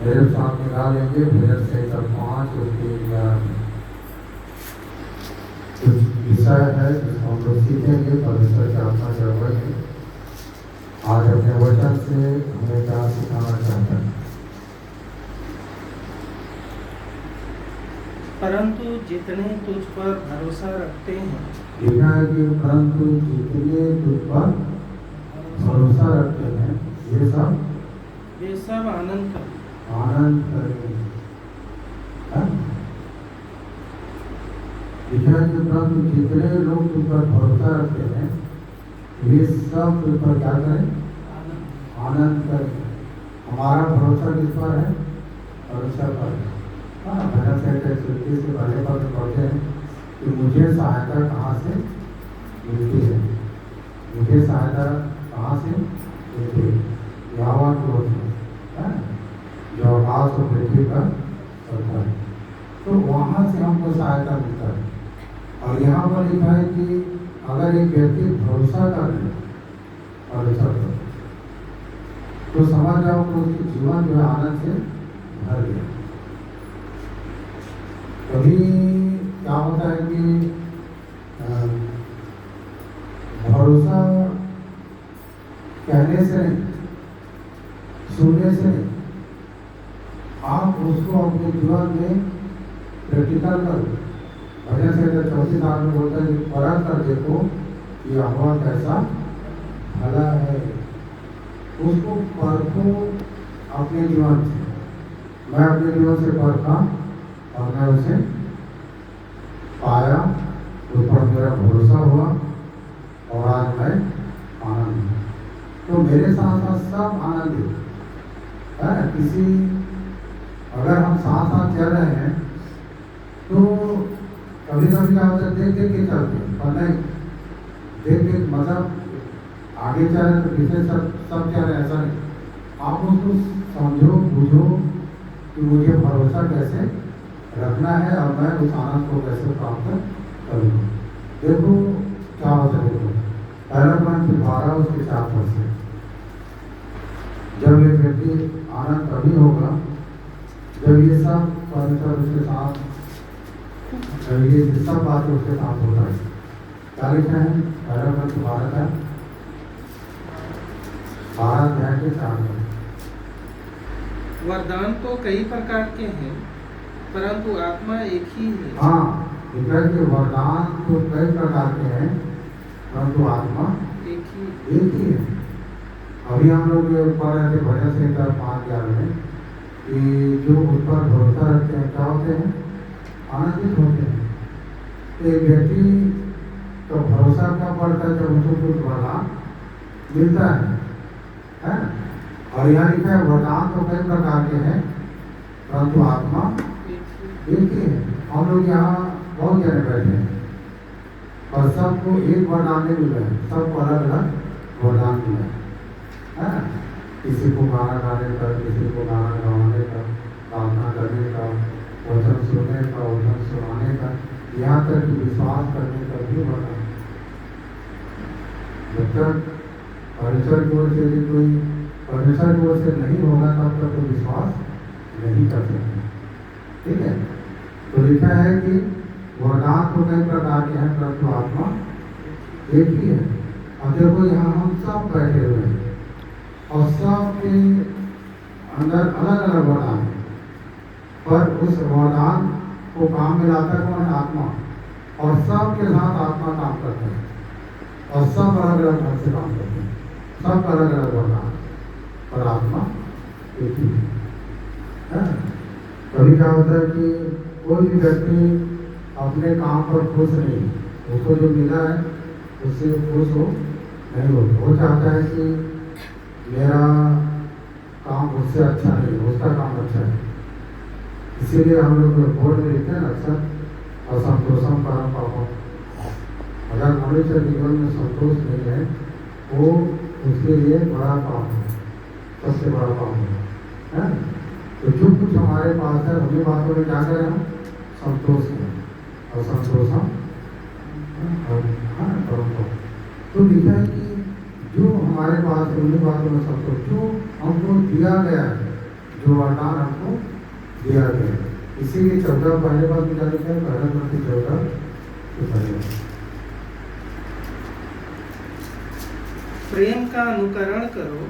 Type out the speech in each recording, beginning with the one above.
मेरे साथ निकालेंगे भजन संहिता 5 उसके 11 कुछ विषय है जिसको हम लोग सीखेंगे परमेश्वर की आत्मा के अवश्य से। आज अपने वचन से हमें क्या सिखाना चाहता है? परंतु जितने तुझ पर भरोसा रखते हैं, लिखा है कि परंतु जितने तुझ पर भरोसा रखते हैं वे सब आनंद कर। आनंद करेंगे। लिखा है कि परंतु जितने लोग तुम पर भरोसा रखते हैं वे सब तुम पर क्या करें? आनंद करें। हमारा भरोसा किस पर है? परमेश्वर पर है। भजन संहिता 121 के पहले पद में पढ़ते हैं कि मुझे सहायता कहाँ से मिलती है? मुझे सहायता कहाँ से मिलती है? यहोवा की ओर से, जो आकाश और पृथ्वी का करता है, तो वहाँ से हमको सहायता मिलता है। और यहाँ पर लिखा है कि अगर एक व्यक्ति भरोसा कर ले परमेश्वर पर, तो समझ जाओ कि उसके जीवन जो है आनंद से भर गया। कभी क्या होता है कि भरोसा कहने से नहीं, सुनने से नहीं, आप उसको अपने जीवन में प्रैक्टिकल करो। भजन संहिता 34 में बोलता है कि परख कर देखो कि यहोवा कैसा भला है। उसको परखो अपने जीवन से। मैं अपने जीवन से परखा और मैं उसे पाया, उस पर मेरा भरोसा हुआ और आज मैं आनंद हूँ। तो मेरे साथ साथ सब आनंदित है। किसी अगर हम साथ साथ चल रहे हैं तो कभी कभी क्या होता है देख देख के चलते हैं, पर नहीं देख देख मतलब आगे चल रहे तो पीछे सब चल रहे, ऐसा नहीं। आप उसको समझो बूझो कि मुझे भरोसा कैसे रखना है और मैं उस आनंद को कैसे प्राप्त करूँ। देखो क्या होता है, देखो पहला Corinthians 12 उसके 4 पद से, जब एक व्यक्ति आनंद तभी होगा जब ये सब परमेश्वर उसके साथ, जब ये सब बात उसके साथ होता है। क्या लिखा है? पहला Corinthians 12 का 12 अध्याय के 4 पद। वरदान तो कई प्रकार के हैं, परंतु आत्मा एक ही है। हाँ, लिखा है कि वरदान तो कई प्रकार के हैं परंतु आत्मा एक ही है। अभी हम लोग पढ़ रहे थे भजन संहिता 5:11 में कि जो उस पर भरोसा रखते हैं क्या होते हैं? आनंदित होते हैं। एक व्यक्ति तो भरोसा कब पड़ता है? जब उसको कुछ वरदान मिलता है। और यहाँ लिखा है वरदान तो कई प्रकार के हैं परंतु आत्मा एक ही है। हम लोग यहाँ बहुत जने बैठे हैं और सबको एक वरदान नहीं मिला है, सबको अलग अलग वरदान मिला है। किसी को गाना गाने का, किसी को गाना गवाने का, प्रार्थना करने का, वचन सुनने का, वचन सुनाने का, यहाँ तक कि विश्वास करने का भी वरदान। जब तक परमेश्वर की ओर से भी कोई परमेश्वर की ओर से नहीं होगा तब तक कोई विश्वास नहीं कर सकते। ठीक है, तो लिखा है कि वरदान तो कई प्रकार के हैं परंतु आत्मा एक ही है। अब देखो यहाँ हम सब बैठे हुए हैं और सब के अंदर अलग अलग वरदान है, पर उस वरदान को काम में लाता कौन है? आत्मा। और सब के साथ आत्मा काम करता है और सब अलग अलग ढंग से काम करते हैं, सब अलग अलग वरदान, पर आत्मा एक ही है। कभी क्या होता है कि कोई भी व्यक्ति अपने काम पर खुश नहीं, उसको जो मिला है उससे खुश हो नहीं होता। वो चाहता है कि मेरा काम उससे अच्छा नहीं है, उसका काम अच्छा है। इसीलिए हम लोग बोर्ड में लिखते हैं अक्सर असंतोषम परम पापम। अगर मनुष्य जीवन में संतोष नहीं है वो उसके लिए बड़ा काम है, सबसे बड़ा काम है। तो जो कुछ हमारे पास है उन्हीं बातों में क्या करें हम? संतोष है और संतोषम तो लिखा है कि जो हमारे पास है उन्हीं बातों में संतोष, जो हमको दिया गया है, जो वरदान हमको दिया गया। इसीलिए 14 पहले बार क्या लिखा है, पहला प्रति 14 तो पहले प्रेम का अनुकरण करो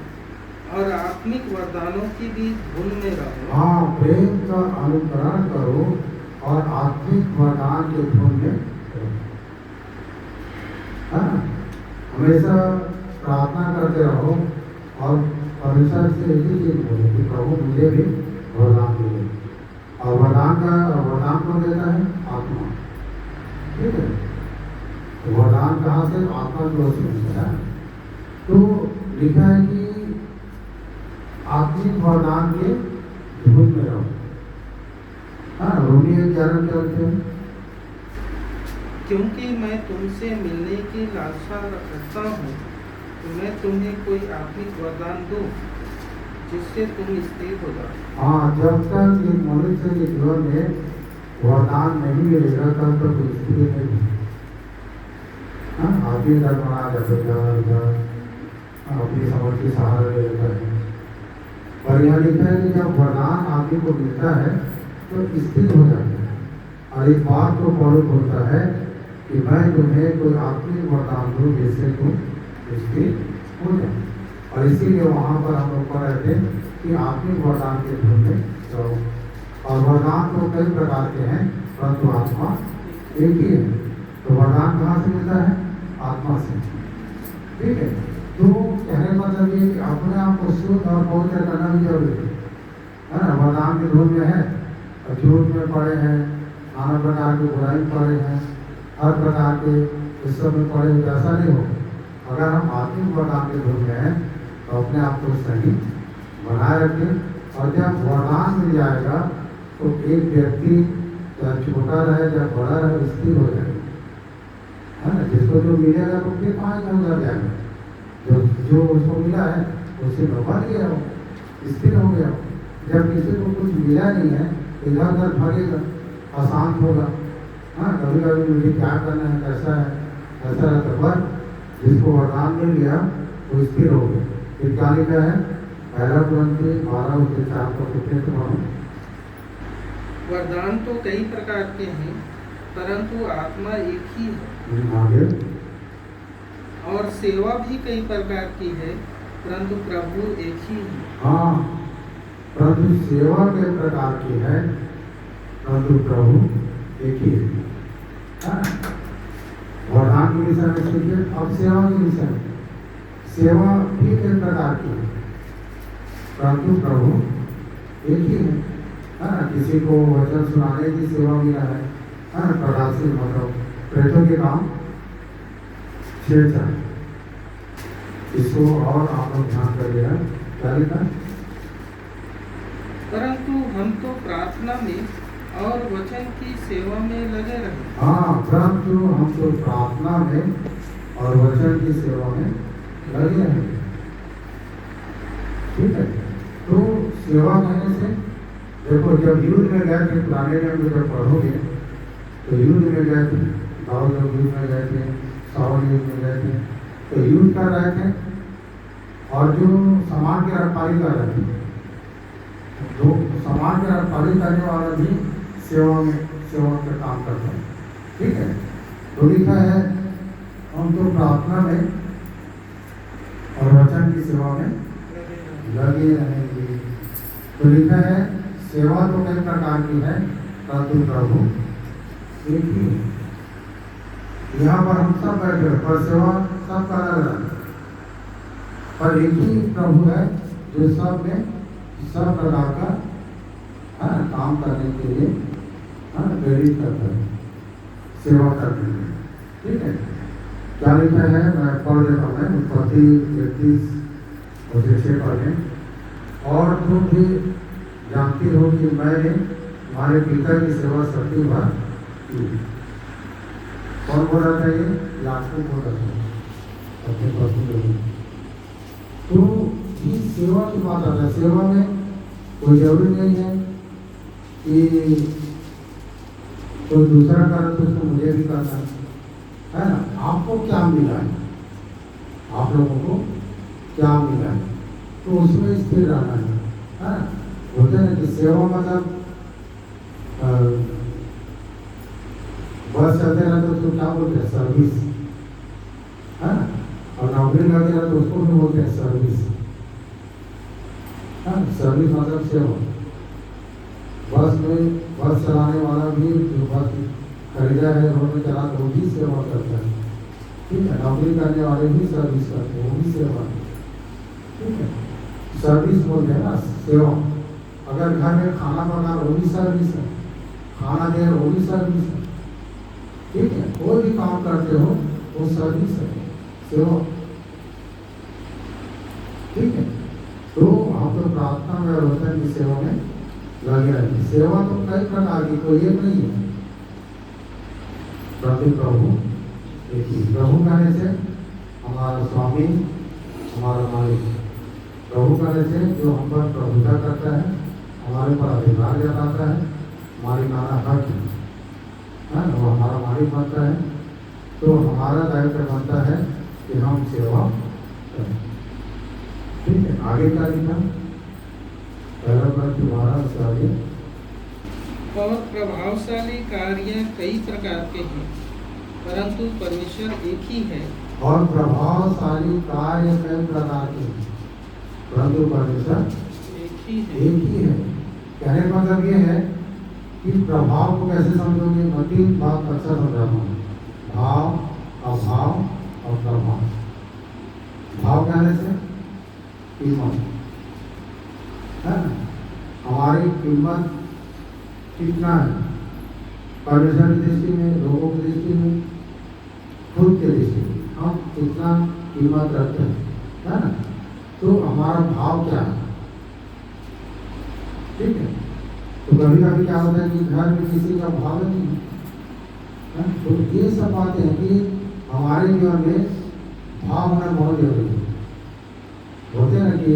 और आत्मिक वरदानों की भी धुन में रहो। हाँ, प्रेम का अनुकरण करो और आत्मिक वरदान के धुन में रहो। हाँ, हमेशा प्रार्थना करते रहो और परमेश्वर से एक ही चीज बोलो कि प्रभु मुझे भी वरदान मिले। और वरदान कौन देता है? आत्मा। ठीक है, तो वरदान कहाँ से? आत्मा की ओर से मिलता है। तो लिखा है कि आत्मिक वरदान के धुन में रहो। हाँ, रोमी 11 क्या लिखते हैं? क्योंकि मैं तुमसे मिलने की लालसा रखता हूँ, तो मैं तुम्हें कोई आत्मिक वरदान दूँ जिससे तुम स्थिर हो जाओ। हाँ, जब तक एक मनुष्य के जीवन में वरदान नहीं मिलेगा तब तक कोई स्थिर नहीं। हाँ, आदमी डरमरा जाता है, अपनी समझ की सहारा ले लेता है। और यह लिखा है कि जब वरदान आदमी को मिलता है तो स्थिर हो जाता है। और एक बात तो पौलुस बोलता है कि मैं तुम्हें कोई आत्मिक वरदान दूँ जिससे तुम स्थिर हो जाए। और इसीलिए वहाँ पर हम लोग पढ़ रहे थे कि आत्मिक वरदान के धुन में रहो। और वरदान तो कई प्रकार के हैं, परंतु आत्मा एक ही है। तो वरदान कहाँ से मिलता है? आत्मा से। ठीक है, तो कहने का मतलब ये कि अपने आप को शुद्ध और पवित्र करना भी जरूरी है ना। वरदान के धुन में है और झूठ में पड़े हैं, नाना प्रकार की बुराई में पड़े हैं, हर प्रकार के इस सब में पड़े हुए, ऐसा नहीं हो। अगर हम आत्मिक वरदान के धुन में हैं तो अपने आप को सही बनाए रखें। और जब वरदान मिल जाएगा तो एक व्यक्ति चाहे छोटा रहे चाहे बड़ा रहे स्थिर हो जाएगा, है ना। जिसको जो मिलेगा तो फिर 5 हो जाएगा, जो उसको मिला है उससे बढ़ गया हो, स्थिर हो गया हो। जब किसी को कुछ मिला नहीं है इधर उधर भागेगा, अशांत होगा। हाँ, कभी कभी मुझे क्या करना है, कैसा है, ऐसा रहता। पर जिसको वरदान मिल गया वो स्थिर हो गया। फिर क्या लिखा है? पहला कुरिन्थियों 12:4 को कितने तुम्हारा? वरदान तो कई प्रकार के हैं, परंतु आत्मा एक ही है। आगे और सेवा भी कई प्रकार की है, परंतु प्रभु एक ही है। हाँ, परंतु सेवा कई प्रकार की है, परंतु प्रभु एक ही है। वरदान के विषय में सीखिए। अब सेवा के विषय में, सेवा भी कई प्रकार की है, परंतु प्रभु एक ही है। किसी को वचन सुनाने की सेवा मिला है, प्रकाशित मतलब प्रेतों के काम छेड़छाड़। इसको और आप लोग ध्यान करिएगा। क्या लिखा? परंतु हम तो प्रार्थना में और वचन की सेवा में लगे रहे। हाँ, परंतु हम तो प्रार्थना में और वचन की सेवा में लगे रहे। ठीक है, तो सेवा करने से देखो, जब युद्ध में गए थे पुराने नियम में जब पढ़ोगे तो युद्ध में गए थे, दाऊद युद्ध में गए थे, साउल युद्ध में गए थे, तो युद्ध कर रहे थे और जो सामान की रखवाली कर रहे थे, जो सामान की रखवाली करने वाला भी सेवा का काम करता है। ठीक है, तो लिखा है हम तो प्रार्थना में और वचन की सेवा में लगे रहेंगे। तो लिखा है सेवा तो कई प्रकार की है, परंतु प्रभु एक ही है। यहाँ पर हम सब बैठे हैं, पर सेवा सब का अलग अलग, पर एक ही प्रभु है जो सब में सब प्रकार का काम करने के लिए प्रेरित करता है, सेवा करने के लिए। ठीक है, क्या लिखा है मैं पढ़ देता हूँ। उत्पत्ति 31:6 पढ़ें। और तुम भी जानती हो कि मैंने हमारे पिता की सेवा सती भर की। कौन बोल रहा था? ये याकूब बोल रहा था अपने पत्नी। तो ये सेवा की बात आता है। सेवा में कोई जरूरी नहीं है कि कोई दूसरा करे तो उसको मुझे भी करना है ना। आपको क्या मिला है, आप लोगों को क्या मिला है, तो उसमें स्थिर रहना है ना। बोलते हैं ना कि सेवा मतलब बस चलते रहते तो उसको क्या बोलते हैं, सर्विस, है ना। और नौकरी करते रहते तो उसको भी बोलते हैं सर्विस, है ना। सर्विस मतलब सेवा। बस में बस चलाने वाला भी जो बस खरीदा है रोड में चला तो वो भी सेवा करता है, ठीक है। नौकरी करने वाले भी सर्विस करते हैं, वो भी सेवा है, ठीक है। सर्विस बोलते हैं ना, सेवा। अगर घर में खाना बना वो भी सर्विस है, खाना दे वो भी सर्विस है, ठीक है। कोई भी काम करते हो वो सर्विस है, सेवा, ठीक है। तो हम तो प्रार्थना में और वचन की सेवा में लगे रहते। सेवा तो कई प्रकार की, कोई एक नहीं है, प्रति प्रभु एक ही। प्रभु कहने से हमारा स्वामी, हमारा मालिक। प्रभु कहने से जो हम पर प्रभुता करता है, हमारे पर अधिकार जताता है, मालिकाना हक है ना, वो हमारा मालिक बनता है। तो हमारा दायित्व बनता है कि हम सेवा करें, ठीक है। आगे क्या लिखा, पहला पद दोबारा उससे आगे। और प्रभावशाली कार्य कई प्रकार के हैं, परंतु परमेश्वर एक ही है। और प्रभावशाली कार्य कई प्रकार के हैं, परंतु परमेश्वर एक ही है। एक ही है। कहने का मतलब ये है कि प्रभाव को कैसे समझोगे, मैं 3 बात अक्सर समझाता हूँ, भाव, अभाव और प्रभाव। भाव कहने से कीमत, है ना। हमारी कीमत कितना है परमेश्वर की दृष्टि में, लोगों की दृष्टि में, खुद के दृष्टि में, हम कितना कीमत रखते हैं, है ना। तो हमारा भाव क्या है, ठीक है। तो कभी कभी क्या होता है कि घर में किसी का भाव नहीं है, तो ये सब बातें हैं कि हमारे जीवन में भाव होना बहुत जरूरी है। होते हैं ना कि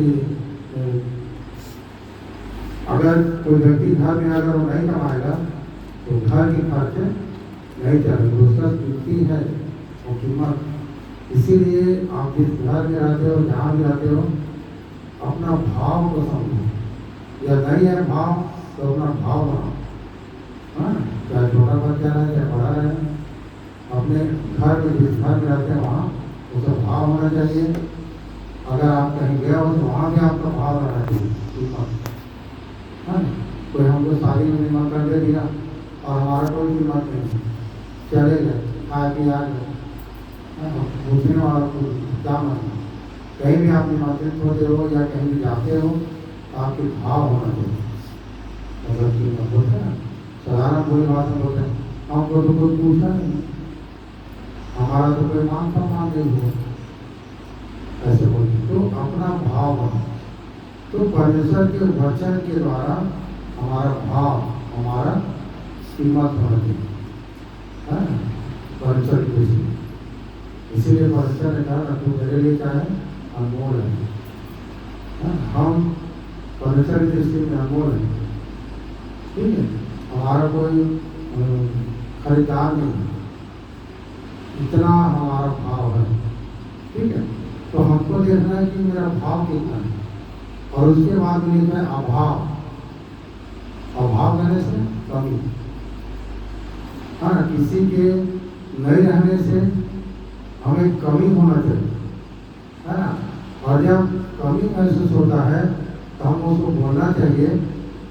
अगर कोई व्यक्ति घर में अगर वो नहीं कमाएगा तो घर की खर्च नहीं चलेगी, उसका कीमती है वो कीमत। इसीलिए आप जिस घर में रहते हो, जहाँ भी रहते हो, अपना भाव को समझो। या नहीं है भाव तो अपना भाव बनाओ, हाँ। चाहे छोटा बच्चा रहे चाहे बड़ा रहे, अपने घर में जिस घर में रहते हैं वहाँ उसका भाव होना चाहिए। अगर आप कहीं गए हो तो वहाँ भी आपका भाव रहना चाहिए, हाँ। कोई हमको शादी में निमंत्रण दे दिया और हमारा कोई कीमत नहीं, चले गए, खा के आ गए, पूछने वाला क्या मतलब। कहीं भी आप निमंत्रित होते हो या कहीं भी जाते हो तो आपके भाव होना चाहिए। अगर कीमत होता है ना, साधारण बोले भाषा में बोलते हैं, हमको तो कोई पूछा नहीं, हमारा तो कोई मान सम्मान नहीं हुआ, ऐसे बोलते। तो अपना भाव बना। तो परमेश्वर के वचन के द्वारा हमारा भाव, हमारा कीमत होना चाहिए, है ना, परमेश्वर की दृष्टि। इसीलिए परमेश्वर ने कहा तू मेरे लिए क्या है, अनमोल है। हम परमेश्वर की दृष्टि में अनमोल है, ठीक है। हमारा कोई खरीदार नहीं है, इतना हमारा भाव है, ठीक है। तो हमको देखना है कि मेरा भाव कितना है। और उसके बाद लिखना है अभाव। अभाव कहने से कमी, हाँ। किसी के नहीं रहने से हमें कमी होना चाहिए, है ना। और जब कमी महसूस होता है तो हम उसको बोलना चाहिए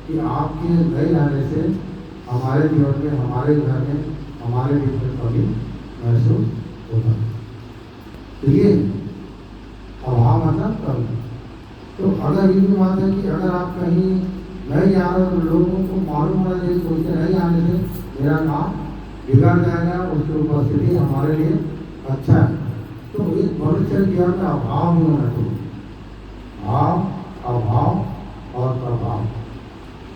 कि आपके नहीं रहने से हमारे जीवन में, हमारे घर में, हमारे बीच में कमी महसूस होता है। तो ये अभाव मतलब कमी। तो अगर ये भी बात है कि अगर आप कहीं नहीं आ रहे तो लोगों को मालूम होना चाहिए कि उसके नहीं आने से मेरा काम बिगड़ जाएगा, उसकी उपस्थिति हमारे लिए अच्छा है। तो इस मनुष्य जीवन में अभाव नहीं होना चाहिए। भाव, अभाव और प्रभाव।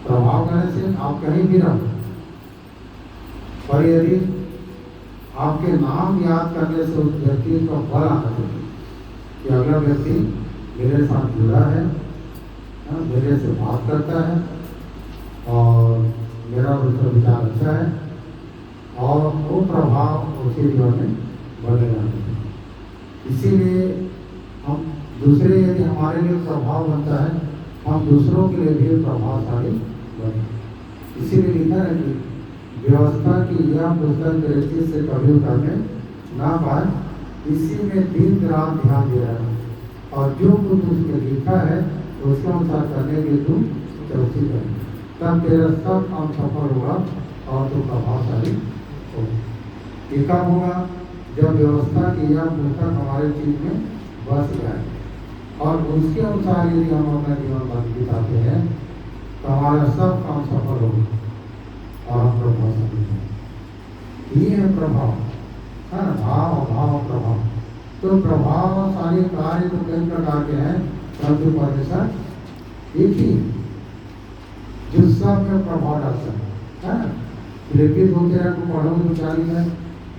प्रभाव करने से आप कहीं भी रहो, पर यदि आपके नाम याद करने से उस व्यक्ति का बल आना चाहिए कि अगला व्यक्ति मेरे साथ जुड़ा है, मेरे से बात करता है और मेरा उसका विचार अच्छा है, और वो प्रभाव उसके जीवन में बनेगा। इसीलिए हम दूसरे यदि हमारे लिए प्रभाव बनता है हम दूसरों के लिए भी प्रभावशाली बने। इसीलिए लिखा है कि व्यवस्था की यह पुस्तक दृष्टि से कभी उतरने ना पाए, इसी में दिन रात ध्यान दे रहा है और जो कुछ उसमें लिखा है उसके अनुसार करने के तू चौथी कर, तब तेरा सब काम सफल होगा और तू प्रभावशाली होगा। ये कब होगा? जब व्यवस्था की यह पुस्तक हमारे चीज में बस जाए और उसके अनुसार यदि हम अपना जीवन बिताते हैं तो हमारा सब काम सफल होगा और हम प्रभावशाली होंगे। ये है प्रभाव, है ना? भाव अभाव प्रभाव। तो प्रभावशाली कार्य तो कई प्रकार के हैं, परंतु परमेश्वर एक ही जो सब में प्रभाव डालता है ना? लिखित होते हैं को पढ़ोगे तो चाली है,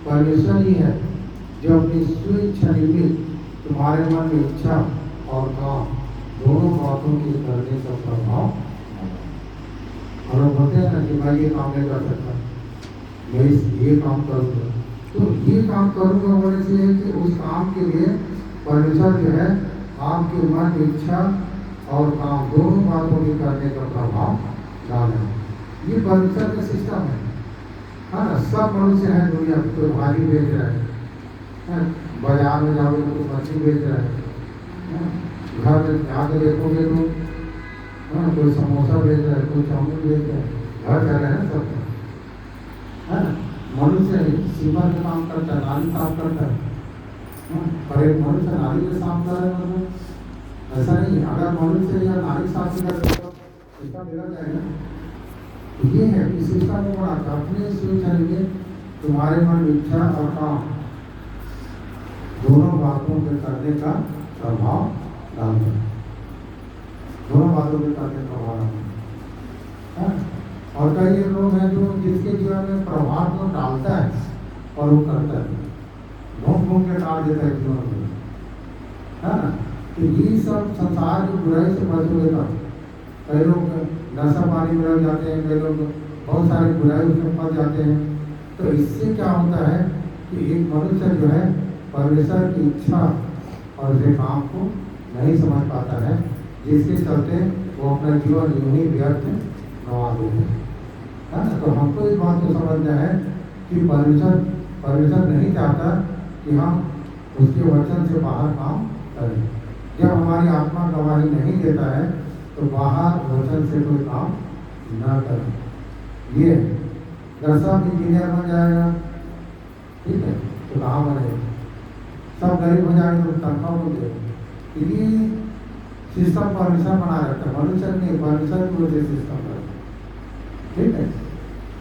परमेश्वर ही है जो अपनी स्वेच्छा निर्मित तुम्हारे मन में इच्छा और काम दोनों बातों के करने का प्रभाव। और लोग बोलते हैं ना कि मैं ये काम नहीं कर सकता, मैं ये काम करूँगा, तो ये काम करूँगा बोलने से है कि उस काम के लिए परमेश्वर जो है आपके मन की इच्छा और काम दोनों बातों के करने का प्रभाव डाले। ये परमेश्वर का सिस्टम है ना? सब मनुष्य है दुनिया में, कोई भाजी बेच रहा है, बाजार में जाओगे तो मछली बेच रहा है, घर में जाकर देखोगे तो कोई समोसा बेच रहा है, कोई चाउमीन बेच रहा है, घर जा रहे हैं सब, है ना? मनुष्य सीवर का काम करता है, नाली साफ करता है, पर एक मनुष्य नाली में साफ कर रहा है, मतलब ऐसा नहीं। अगर मनुष्य या नाली साफ नहीं करता तो इसका बिगड़ जाएगा। ये है कि सिस्टम को बना अपने स्वेच्छा लिए तुम्हारे मन इच्छा और काम दोनों बातों के करने का प्रभाव डालते हैं, दोनों बातों के करने का प्रभाव डालते हैं। और कई लोग हैं जो जिसके जीवन में प्रभाव तो डालता है और वो करता है, घूम घूम के डाल देता है जीवन में, है ना? तो ये सब संसार की बुराई से बच लेता। कई लोग नशा पानी में लग जाते हैं, कई लोग बहुत सारी बुराई में फंस जाते हैं। तो इससे क्या होता है कि एक मनुष्य जो है परमेश्वर की इच्छा और उसके काम को नहीं समझ पाता है, जिसके चलते वो अपना जीवन यूं ही व्यर्थ गंवा देते हैं, है ना? तो हमको इस बात को समझना है कि परमेश्वर नहीं चाहता कि हम उसके वचन से बाहर काम करें। जब हमारी आत्मा गवाही नहीं देता है तो बाहर वचन से कोई काम ना करें। ये सब इंजीनियर बन जाएगा, ठीक है, तो कहाँ बनेगा? सब गरीब हो जाएंगे तो तनख्वाह को देगा। ये सिस्टम परमेश्वर बना रहता है, मनुष्य नहीं, परमेश्वर की वजह से सिस्टम करता है, ठीक है।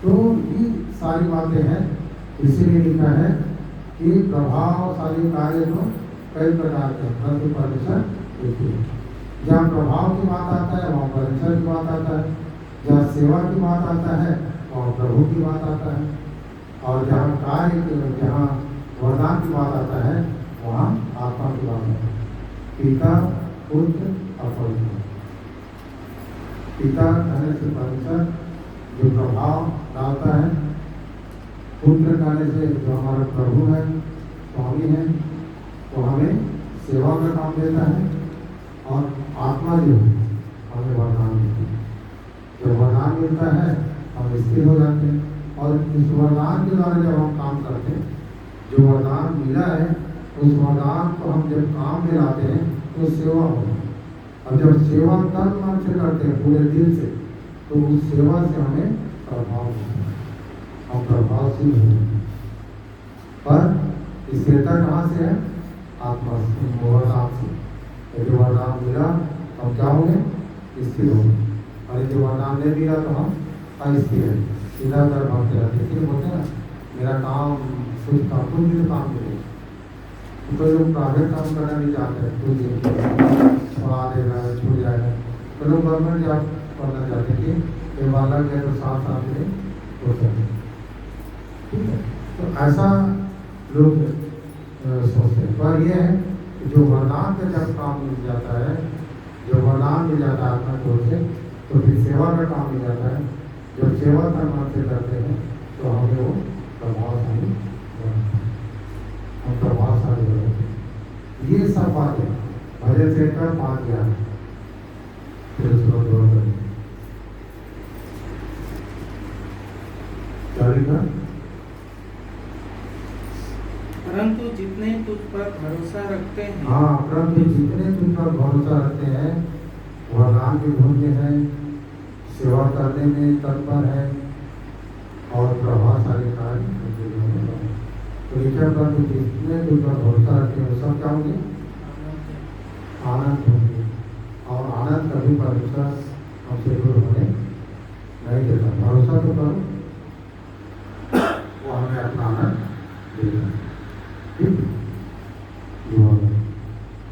तो ये सारी बातें हैं, इसीलिए लिखा है कि प्रभावशाली कार्य तो कई प्रकार के, परंतु परमेश्वर एक ही है। जहाँ प्रभाव की बात आता है वहाँ परमेश्वर की बात आता है, जहाँ सेवा की बात आता है वहाँ प्रभु की बात आता है, और जहाँ कार्य जहाँ वरदान की बात आता है वहाँ आत्मा की बात आता है। पिता पुत्र और पवित्र। पिता कहने से परमेश्वर जो प्रभाव डालता है, पुत्र कहने से जो हमारा प्रभु है, स्वामी है, तो हमें सेवा का काम देता है, और आत्मा जो है हमें वरदान देती है। जब वरदान मिलता है हम स्थिर हो जाते हैं, और इस वरदान के द्वारा जब हम काम करते हैं, जो वरदान मिला है उस वरदान को हम जब काम में लाते हैं तो सेवा होती है। और जब सेवा तन मन से करते हैं पूरे दिल से, तो उस सेवा से हमें प्रभाव होता है, हम प्रभावशील होते हैं। पर स्थिरता कहाँ से है? आत्मा से, वरदान से। यदि वरदान मिला तो हम क्या होंगे? स्थिर होंगे, और यदि वरदान नहीं मिला तो हम अस्थिर हैं, इधर उधर भागते रहते। फिर बोलते हैं ना मेरा काम कुछ काम, कुछ भी तो काम मिले। तो कोई लोग प्राइवेट काम करना नहीं चाहते, कुछ दिन पढ़ा देगा छूट जाएगा, तो लोग गवर्नमेंट जॉब करना चाहते कि ये वाला गया तो 7 साल में हो सके, ठीक है। तो ऐसा लोग सोचते हैं। पर यह है कि जो वरदान का जब काम मिल जाता है, जो वरदान मिल जाता है आत्मा की ओर से, तो फिर सेवा का काम मिल जाता है। जब सेवा का मन से करते हैं तो हमें वो प्रभावशाली, हम प्रभावशाली हो जाते हैं। ये सब बातें भजन से कर 5 ज्ञान, फिर उसको दूर करें। क्या लिखा? परंतु जितने तुझ पर भरोसा रखते हैं, हाँ, परंतु जितने तुम पर भरोसा रखते हैं, वरदान भी ढूंढते हैं, सेवा करने में तत्पर है और प्रभावशाली कार्य करते हैं। तो लिखा, परंतु जितने तुम पर भरोसा रखते हैं वो सब क्या होंगे? आनंद होंगे। और आनंद कभी परमेश्वर हमसे दूर होने नहीं देता। भरोसा तो करो।